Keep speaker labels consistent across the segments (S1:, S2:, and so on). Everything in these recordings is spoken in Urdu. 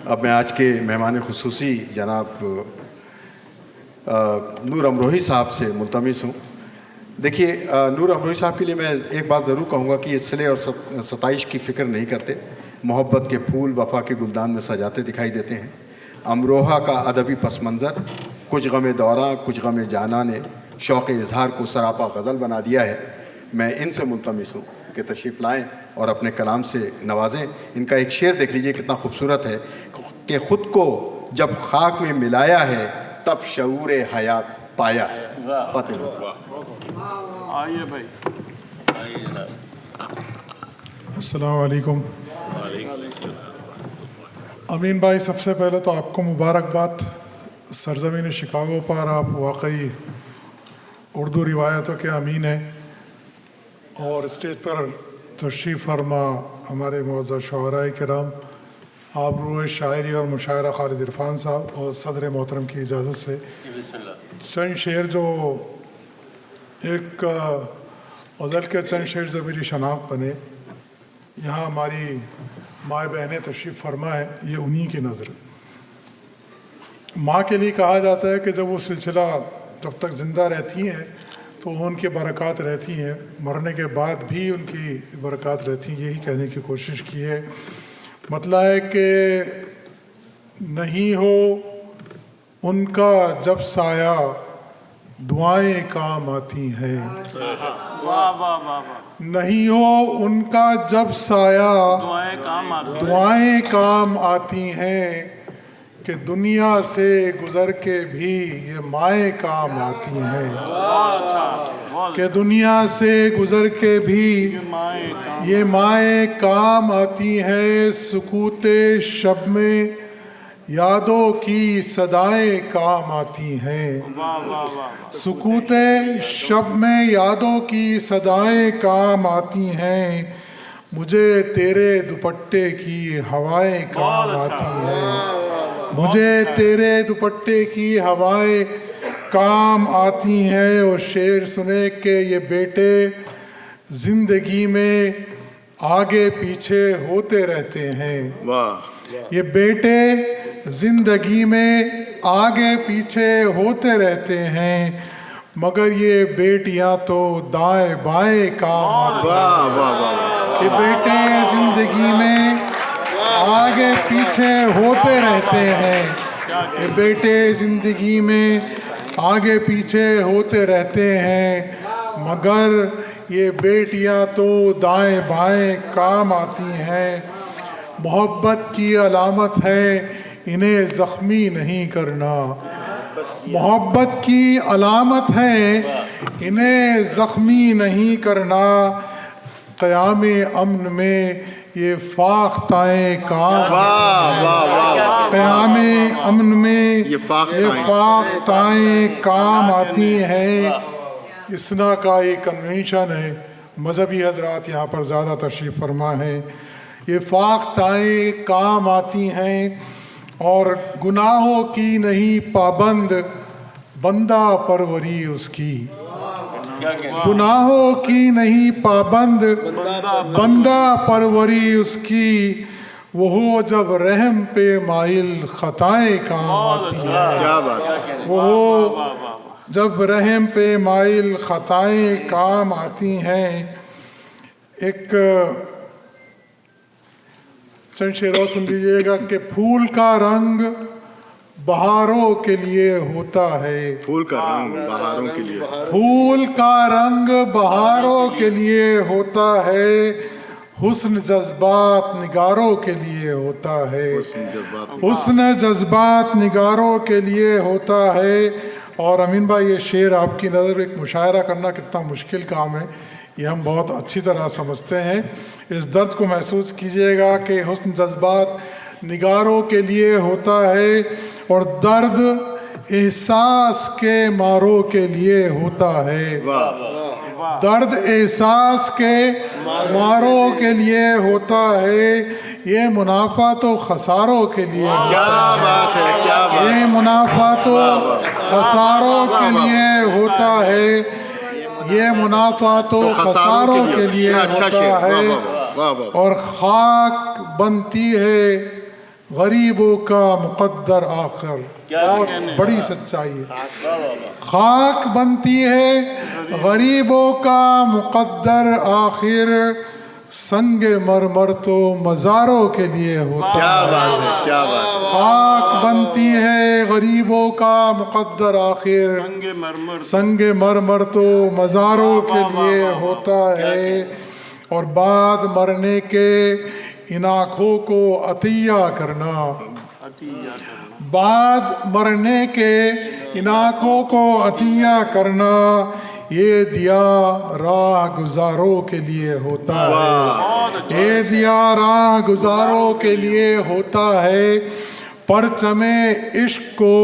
S1: اب میں آج کے مہمان خصوصی جناب نور امروہی صاحب سے ملتمس ہوں. دیکھیے نور امروہی صاحب کے لیے میں ایک بات ضرور کہوں گا کہ یہ صلح اور ستائش کی فکر نہیں کرتے. محبت کے پھول وفا کے گلدان میں سجاتے دکھائی دیتے ہیں. امروہہ کا ادبی پس منظر کچھ غم دورہ کچھ غم جانا نے شوق اظہار کو سراپا غزل بنا دیا ہے. میں ان سے ملتمس ہوں کہ تشریف لائیں اور اپنے کلام سے نوازیں. ان کا ایک شعر دیکھ لیجئے کتنا خوبصورت ہے کہ خود کو جب خاک میں ملایا ہے تب شعور حیات پایا ہے.
S2: آئیے بھائی.
S3: السلام علیکم. امین بھائی، سب سے پہلے تو آپ کو مبارکباد. سرزمین شکاگو پر آپ واقعی اردو روایتوں کے امین ہیں، اور اسٹیج پر تشریف فرما ہمارے معزز شعراء کرام. آپ روح شاعری اور مشاعرہ خالد عرفان صاحب اور صدر محترم کی اجازت سے چند شعر جو ایک غزل کے چند شعر جو میری شناخت بنے. یہاں ہماری ماں بہنیں تشریف فرما ہے، یہ انہی کی نظر. ماں کے لیے کہا جاتا ہے کہ جب وہ سلسلہ جب تک زندہ رہتی ہیں تو ان کی برکات رہتی ہیں، مرنے کے بعد بھی ان کی برکات رہتی ہیں. یہی کہنے کی کوشش کی ہے. مطلب ہے کہ نہیں ہو ان کا جب سایہ دعائیں کام آتی ہیں. نہیں ہو ان کا جب سایہ دعائیں کام آتی ہیں، کہ دنیا سے گزر کے بھی یہ مائیں کام آتی ہیں. کہ دنیا سے گزر کے بھی یہ مائیں کام آتی ہیں. سکوت شب میں یادوں کی صدائیں کام آتی ہیں. سکوت شب میں یادوں کی صدائیں کام آتی ہیں. مجھے تیرے دوپٹے کی ہوائیں کام آتی ہیں. مجھے تیرے دوپٹے کی ہوائیں کام آتی ہیں. اور شعر سنے کہ یہ بیٹے زندگی میں آگے پیچھے ہوتے رہتے ہیں. یہ بیٹے زندگی میں آگے پیچھے ہوتے رہتے ہیں، مگر یہ بیٹیاں تو دائیں بائیں کام آتی ہیں. یہ بیٹے زندگی میں آگے پیچھے ہوتے رہتے ہیں. یہ بیٹے زندگی میں آگے پیچھے ہوتے رہتے ہیں، مگر یہ بیٹیاں تو دائیں بائیں کام آتی ہیں. محبت کی علامت ہے انہیں زخمی نہیں کرنا. محبت کی علامت ہے انہیں زخمی نہیں کرنا. قیام امن میں یہ فاختائیں کام قیام امن میں یہ فاختائیں کام آتی ہیں. اسنا کا ایک کنونشن ہے، مذہبی حضرات یہاں پر زیادہ تشریف فرما ہیں. یہ فاختائیں کام آتی ہیں، اور گناہوں کی نہیں پابند بندہ پروری اس کی. گناہوں کی نہیں پابند بندہ پروری اس کی. وہ جب رحم پہ مائل خطائیں کام آتی ہیں. وہ جب رحم پہ مائل خطائیں کام آتی ہیں. ایک چند شعر سن لیجیے گا کہ پھول کا رنگ بہاروں کے لیے ہوتا ہے.
S1: پھول کا رنگ بہاروں کے لیے
S3: پھول کا رنگ بہاروں کے لیے ہوتا ہے. حسن جذبات نگاروں کے لیے ہوتا ہے. حسن جذبات نگاروں کے لیے ہوتا ہے. اور امین بھائی، یہ شعر آپ کی نظر ایک مشاعرہ کرنا کتنا مشکل کام ہے، یہ ہم بہت اچھی طرح سمجھتے ہیں. اس درد کو محسوس کیجئے گا کہ حسن جذبات نگاروں کے لیے ہوتا ہے، اور درد احساس کے ماروں کے لیے ہوتا ہے. درد احساس کے ماروں کے لیے ہوتا ہے. یہ منافع تو خساروں کے لیے ہوتا ہے. یہ منافع تو خساروں کے لیے ہوتا ہے. یہ منافع تو خساروں کے لیے ہوتا ہے. اور خاک بنتی ہے غریبوں کا مقدر آخر. بہت بڑی سچائی ہے. خاک بنتی ہے غریبوں کا مقدر آخر، سنگ مرمر تو مزاروں کے لیے ہوتا ہے. خاک بنتی ہے غریبوں کا مقدر آخر، سنگ مرمر تو مزاروں کے لیے ہوتا ہے. اور بعد مرنے کے ان آنکھوں کو عطیہ کرنا، بعد مرنے کے ان آنکھوں کو عطیہ کرنا، یہ دیا راہ گزاروں کے لیے ہوتا ہے. یہ دیا راہ گزاروں کے لیے ہوتا ہے. پرچم عشق کو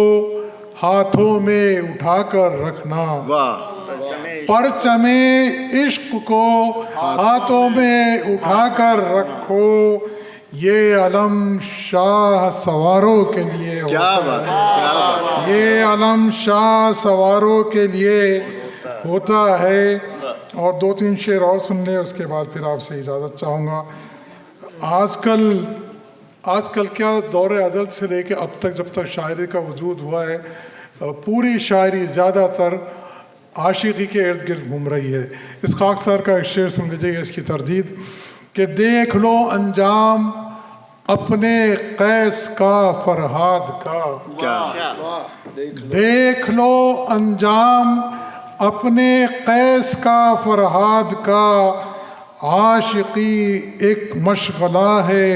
S3: ہاتھوں میں اٹھا کر رکھنا، پرچم عشق کو ہاتھوں میں اٹھا کر رکھو، یہ علم شاہ سواروں کے لیے ہوتا ہے. یہ علم شاہ سواروں کے لیے ہوتا ہے. اور دو تین شعر اور سن لیں، اس کے بعد پھر آپ سے اجازت چاہوں گا. آج کل کیا دور ازل سے لے کے اب تک، جب تک شاعری کا وجود ہوا ہے، پوری شاعری زیادہ تر عاشقی کے ارد گرد گھوم رہی ہے. اس خاکسار کا ایک شعر سن لیجیے اس کی تردید کہ دیکھ لو انجام اپنے قیس کا فرہاد کا، دیکھ لو انجام اپنے قیس کا فرہاد کا، عاشقی ایک مشغلہ ہے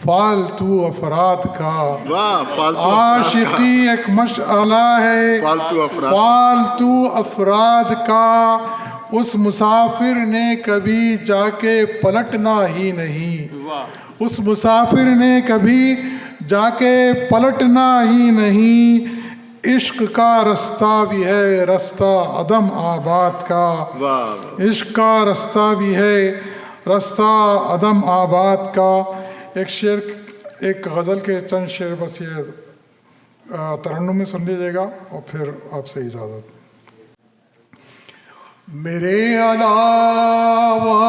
S3: فالتو افراد کا. عاشقی ایک مشغلہ ہے فالتو افراد کا، اس مسافر نے کبھی جا کے پلٹنا ہی نہیں، اس مسافر نے کبھی جا کے پلٹنا ہی نہیں. عشق کا رستہ بھی ہے رستہ عدم آباد کا، عشق کا رستہ بھی ہے رستہ عدم آباد کا. ایک شعر، ایک غزل کے چند شعر بس یہ ترنم میں سن لیجیے گا اور پھر آپ سے اجازت. میرے علاوہ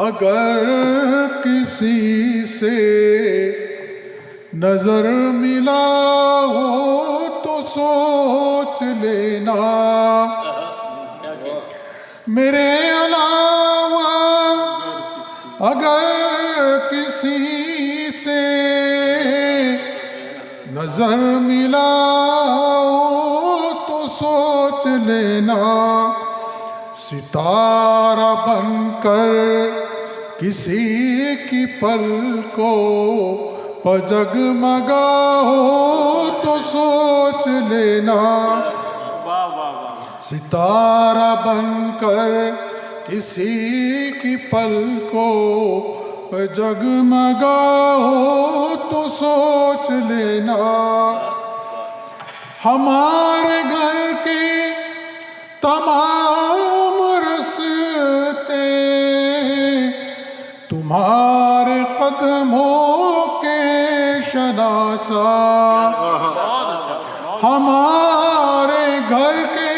S3: اگر کسی سے نظر ملا ہو تو سوچ لینا، میرے علاوہ اگر کسی سے نظر ملا ہو تو سوچ لینا، ستارہ بن کر کسی کی پلکوں پر جگمگا ہو تو سوچ لینا، ستارہ بن کر کسی کی پلکوں پر جگمگا ہو تو سوچ لینا. ہمارے گھر کے تمام رستے تمہارے قدموں کے شناسا، ہمارے گھر کے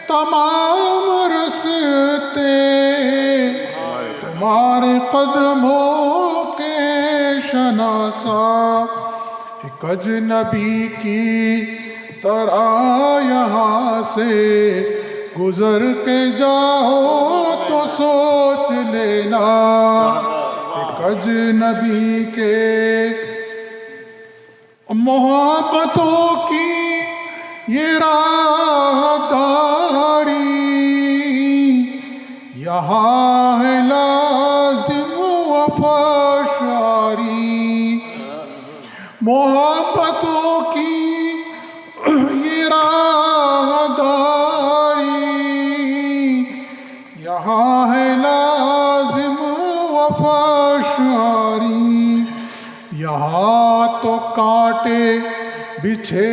S3: تمام رستے تمہارے قدموں کے شناسا، ایک اجنبی کی طرح یہاں سے گزر کے جاؤ تو سوچ لینا، ایک اجنبی کے محبتوں کی یہ راہ داری، یہاں ہے لازم وفا شاری، محبتوں کی یہ راہ داری، یہاں ہے لازم وفا شاری، یہاں تو کانٹے بچھے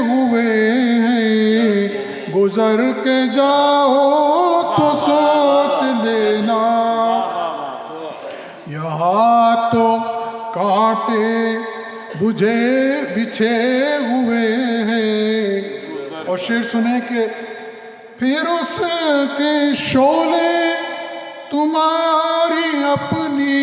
S3: ہوئے ہیں، گزر کے جاؤ تو سوچ لینا، یہاں تو کانٹے بچھے ہوئے ہیں. اور شعر سنیں کہ پھر اس کے شعلے تمہاری اپنی